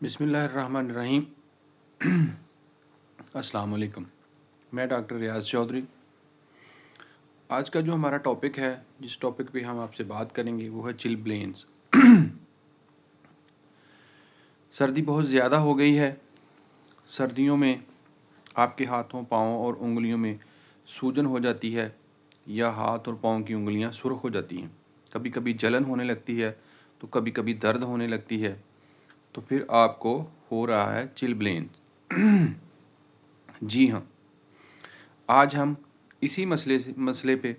बिस्मिल्लाहिर्रहमानिर्रहीम। अस्सलाम वालेकुम। मैं डॉक्टर रियाज चौधरी। आज का जो हमारा टॉपिक है, जिस टॉपिक पे हम आपसे बात करेंगे वो है चिलब्लेन्स। सर्दी बहुत ज़्यादा हो गई है। सर्दियों में आपके हाथों, पाँव और उंगलियों में सूजन हो जाती है या हाथ और पाँव की उंगलियां सुर्ख हो जाती हैं। कभी कभी जलन होने लगती है तो कभी कभी दर्द होने लगती है, तो फिर आपको हो रहा है चिलब्लेन्स। जी हाँ, आज हम इसी मसले पे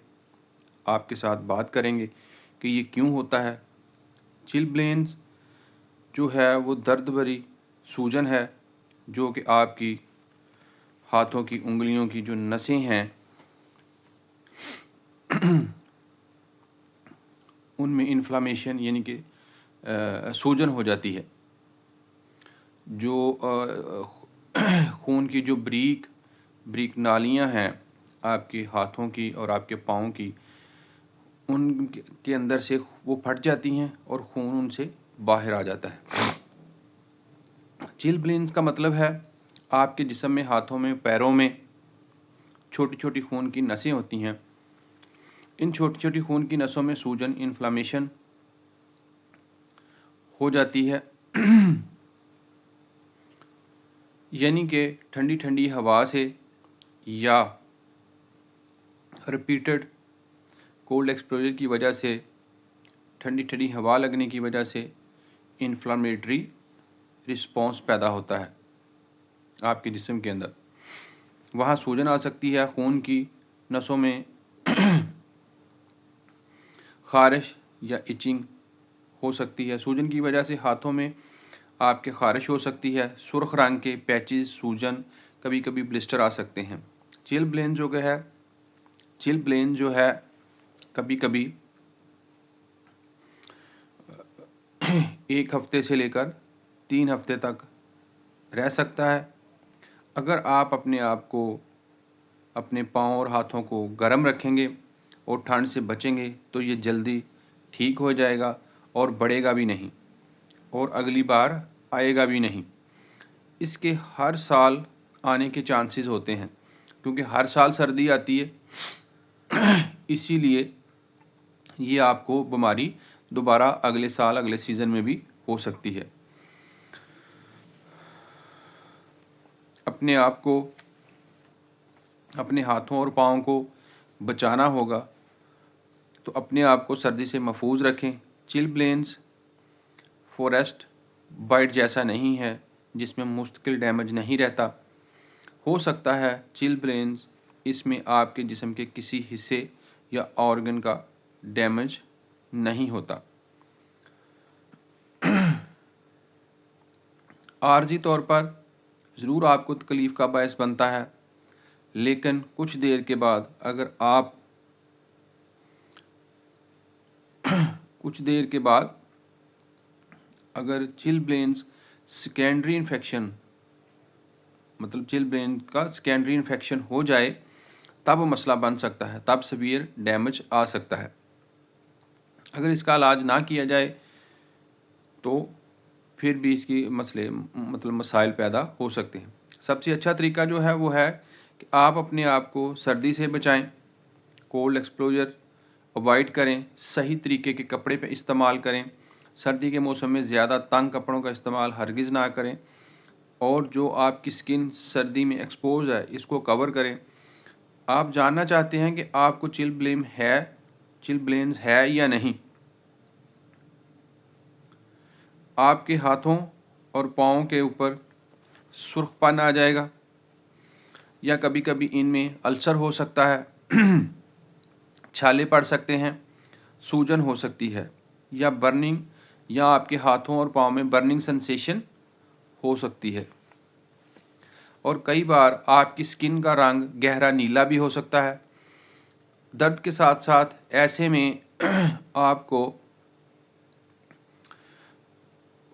आपके साथ बात करेंगे कि ये क्यों होता है। चिलब्लेन्स जो है वो दर्द भरी सूजन है, जो कि आपकी हाथों की उंगलियों की जो नसें हैं उनमें इन्फ्लामेशन यानी कि सूजन हो जाती है। जो खून की जो ब्रीक नालियां हैं आपके हाथों की और आपके पाँव की, उनके अंदर से वो फट जाती हैं और खून उनसे बाहर आ जाता है। चिलब्लेन्स का मतलब है आपके जिस्म में, हाथों में, पैरों में छोटी छोटी खून की नसें होती हैं। इन छोटी छोटी खून की नसों में सूजन, इन्फ्लामेशन हो जाती है। यानी कि ठंडी ठंडी हवा से या रिपीटेड कोल्ड एक्सपोजर की वजह से, ठंडी ठंडी हवा लगने की वजह से इन्फ्लामेटरी रिस्पॉन्स पैदा होता है आपके जिस्म के अंदर। वहाँ सूजन आ सकती है, खून की नसों में ख़ारिश या इचिंग हो सकती है। सूजन की वजह से हाथों में आपके ख़ारिश हो सकती है, सुर्ख रंग के पैचेस, सूजन, कभी कभी ब्लिस्टर आ सकते हैं। चिलब्लेन जो है कभी कभी 1 हफ्ते से लेकर 3 हफ्ते तक रह सकता है। अगर आप अपने आप को, अपने पाँव और हाथों को गर्म रखेंगे और ठंड से बचेंगे तो ये जल्दी ठीक हो जाएगा और बढ़ेगा भी नहीं और अगली बार आएगा भी नहीं। इसके हर साल आने के चांसेस होते हैं, क्योंकि हर साल सर्दी आती है। इसीलिए ये आपको बीमारी दोबारा अगले साल, अगले सीज़न में भी हो सकती है। अपने आप को, अपने हाथों और पाँव को बचाना होगा, तो अपने आप को सर्दी से महफूज रखें। चिलब्लेन्स फॉरेस्ट बाइट जैसा नहीं है जिसमें मुस्तकिल डैमेज नहीं रहता। हो सकता है चिलब्लेन्स इसमें आपके जिस्म के किसी हिस्से या ऑर्गन का डैमेज नहीं होता। आर्जी तौर पर ज़रूर आपको तकलीफ़ का बायस बनता है, लेकिन कुछ देर के बाद अगर चिलब्लेन्स सेकेंडरी इन्फेक्शन, मतलब चिलब्लेन का सेकेंडरी इन्फेक्शन हो जाए, तब मसला बन सकता है, तब सीवियर डैमेज आ सकता है। अगर इसका इलाज ना किया जाए तो फिर भी इसकी मसाइल पैदा हो सकते हैं। सबसे अच्छा तरीका जो है वो है कि आप अपने आप को सर्दी से बचाएं, कोल्ड एक्सपोजर अवॉइड करें, सही तरीके के कपड़े पे इस्तेमाल करें। सर्दी के मौसम में ज़्यादा तंग कपड़ों का इस्तेमाल हरगिज़ ना करें, और जो आपकी स्किन सर्दी में एक्सपोज है इसको कवर करें। आप जानना चाहते हैं कि आपको चिलब्लेन्स है या नहीं। आपके हाथों और पाँव के ऊपर सुर्खपन आ जाएगा, या कभी कभी इनमें अल्सर हो सकता है, छाले पड़ सकते हैं, सूजन हो सकती है, या बर्निंग, या आपके हाथों और पाँव में बर्निंग सेंसेशन हो सकती है। और कई बार आपकी स्किन का रंग गहरा नीला भी हो सकता है। दर्द के साथ साथ ऐसे में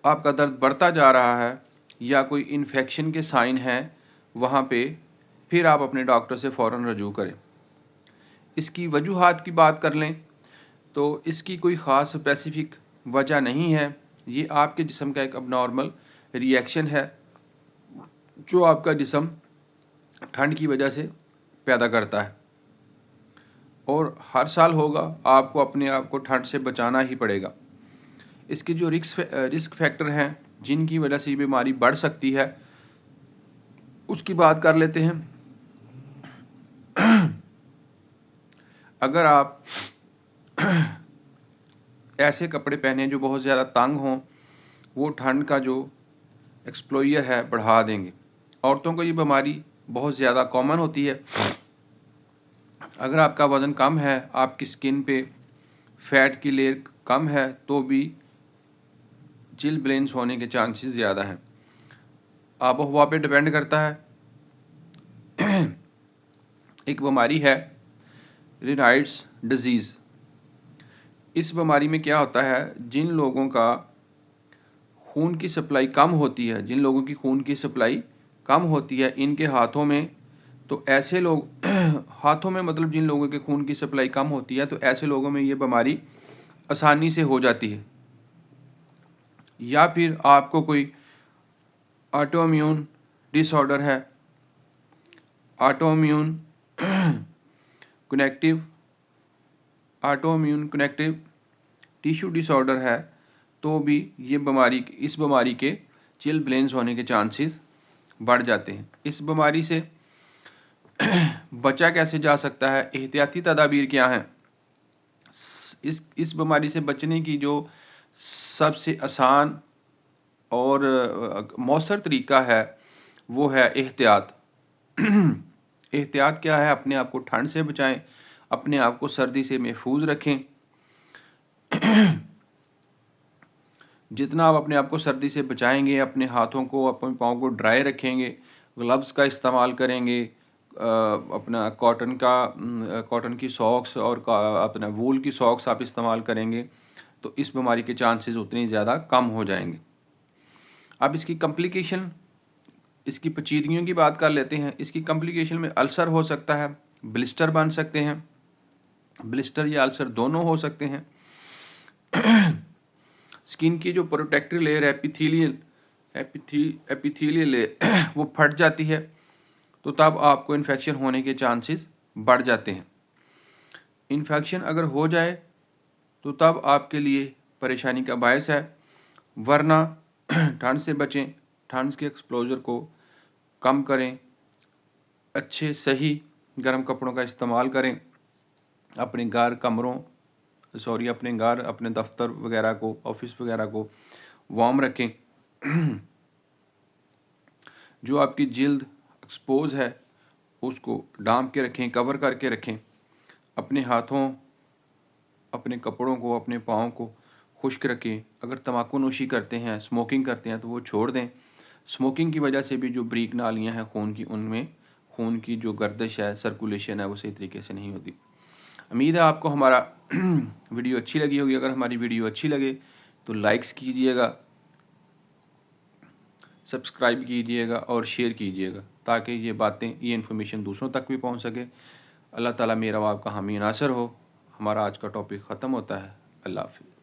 आपका दर्द बढ़ता जा रहा है या कोई इन्फेक्शन के साइन हैं वहाँ पे, फिर आप अपने डॉक्टर से फ़ौरन रजू करें। इसकी वजूहात की बात कर लें तो इसकी कोई ख़ास स्पेसिफ़िक वजह नहीं है। ये आपके जिस्म का एक अबनॉर्मल रिएक्शन है जो आपका जिस्म ठंड की वजह से पैदा करता है, और हर साल होगा, आपको अपने आप को ठंड से बचाना ही पड़ेगा। इसके जो रिस्क फैक्टर हैं जिनकी वजह से ये बीमारी बढ़ सकती है, उसकी बात कर लेते हैं। अगर आप ऐसे कपड़े पहने जो बहुत ज़्यादा तंग हों, वो ठंड का जो एक्सप्लोयर है बढ़ा देंगे। औरतों को ये बीमारी बहुत ज़्यादा कॉमन होती है। अगर आपका वज़न कम है, आपकी स्किन पे फैट की लेयर कम है, तो भी चिल ब्लेंस होने के चांसेस ज़्यादा हैं। आबो हवा पे डिपेंड करता है। एक बीमारी है रेनाइड्स डिजीज़। इस बीमारी में क्या होता है, जिन लोगों का खून की सप्लाई कम होती है, इनके हाथों में, तो ऐसे लोग हाथों में मतलब जिन लोगों के खून की सप्लाई कम होती है, तो ऐसे लोगों में ये बीमारी आसानी से हो जाती है। या फिर आपको कोई ऑटोइम्यून डिसऑर्डर है, ऑटोइम्यून कनेक्टिव टिश्यू डिसऑर्डर है, तो भी इस बीमारी के चिल ब्लेंस होने के चांसेस बढ़ जाते हैं। इस बीमारी से बचा कैसे जा सकता है, एहतियाती तदाबीर क्या हैं? इस बीमारी से बचने की जो सबसे आसान और मौसर तरीका है वो है एहतियात। एहतियात क्या है? अपने आप को ठंड से बचाएं, अपने आप को सर्दी से महफूज रखें। जितना आप अपने आप को सर्दी से बचाएंगे, अपने हाथों को, अपने पाँव को ड्राई रखेंगे, ग्लव्स का इस्तेमाल करेंगे, अपना कॉटन की सॉक्स और अपना वूल की सॉक्स आप इस्तेमाल करेंगे, तो इस बीमारी के चांसेस उतने ज़्यादा कम हो जाएंगे। अब इसकी पेचीदगियों की बात कर लेते हैं। इसकी कॉम्प्लिकेशन में अल्सर हो सकता है, ब्लिस्टर बन सकते हैं, ब्लिस्टर या अल्सर दोनों हो सकते हैं। स्किन की जो प्रोटेक्टिव लेयर है, एपिथेलियल लेयर वो फट जाती है, तो तब आपको इन्फेक्शन होने के चांसेस बढ़ जाते हैं। इन्फेक्शन अगर हो जाए तो तब आपके लिए परेशानी का बायस है। वरना ठंड से बचें, ठंड के एक्सपोजर को कम करें, अच्छे सही गर्म कपड़ों का इस्तेमाल करें, अपने अपने दफ्तर वगैरह को, ऑफिस वगैरह को वार्म रखें। जो आपकी जिल्द एक्सपोज है उसको ढांप के रखें, कवर करके रखें। अपने हाथों, अपने कपड़ों को, अपने पाँव को खुश्क रखें। अगर तम्बाकू नोशी करते हैं, स्मोकिंग करते हैं, तो वो छोड़ दें। स्मोकिंग की वजह से भी जो ब्रीक नालियाँ हैं खून की, उनमें खून की जो गर्दिश है, सर्कुलेशन है, वो सही तरीके से नहीं होती। उम्मीद है आपको हमारा वीडियो अच्छी लगी होगी। अगर हमारी वीडियो अच्छी लगे तो लाइक्स कीजिएगा, सब्सक्राइब कीजिएगा और शेयर कीजिएगा, ताकि ये इन्फॉर्मेशन दूसरों तक भी पहुंच सके। अल्लाह ताला मेरा व आपका हामी नासर हो। हमारा आज का टॉपिक ख़त्म होता है। अल्लाह हाफ़िज़।